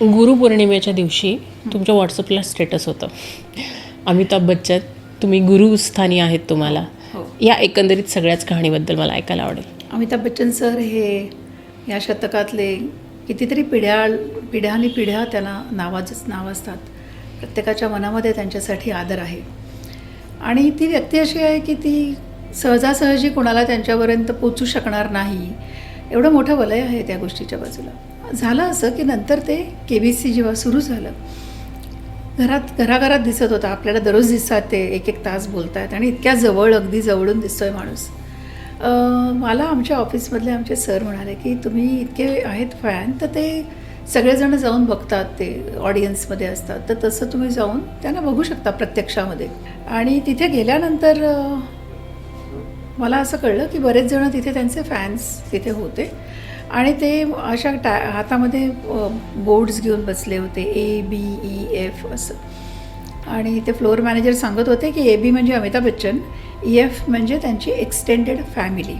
गुरुपौर्णिमेच्या दिवशी तुमच्या व्हॉट्सअपला स्टेटस होतं, अमिताभ बच्चन तुम्ही गुरुस्थानी आहेत तुम्हाला. हो. या एकंदरीत सगळ्याच कहाणीबद्दल मला ऐकायला आवडेल. अमिताभ बच्चन सर हे या शतकातले कितीतरी पिढ्यानी पिढ्या त्यांना नाव असतात. प्रत्येकाच्या मनामध्ये त्यांच्यासाठी आदर आहे. आणि ती व्यक्ती अशी आहे की ती सहजासहजी कोणाला त्यांच्यापर्यंत पोचू शकणार नाही, एवढं मोठं वलय आहे त्या गोष्टीच्या बाजूला. झालं असं की नंतर ते KBC जेव्हा सुरू झालं, घराघरात दिसत होतं आपल्याला. दररोज दिसतात ते, एक तास बोलत आहेत आणि इतक्या जवळ, अगदी जवळून दिसतो आहे माणूस. मला आमच्या ऑफिसमधले आमचे सर म्हणाले की तुम्ही इतके आहेत फॅन, तर ते सगळेजण जाऊन बघतात, ते ऑडियन्समध्ये असतात, तर तसं तुम्ही जाऊन त्यांना बघू शकता प्रत्यक्षामध्ये. आणि तिथे गेल्यानंतर मला असं कळलं की बरेच जण तिथे त्यांचे फॅन्स तिथे होते आणि ते अशा हातामध्ये बोर्ड्स घेऊन बसले होते, ABEF असं. आणि ते फ्लोअर मॅनेजर सांगत होते की AB म्हणजे अमिताभ बच्चन, EF म्हणजे त्यांची एक्सटेंडेड फॅमिली.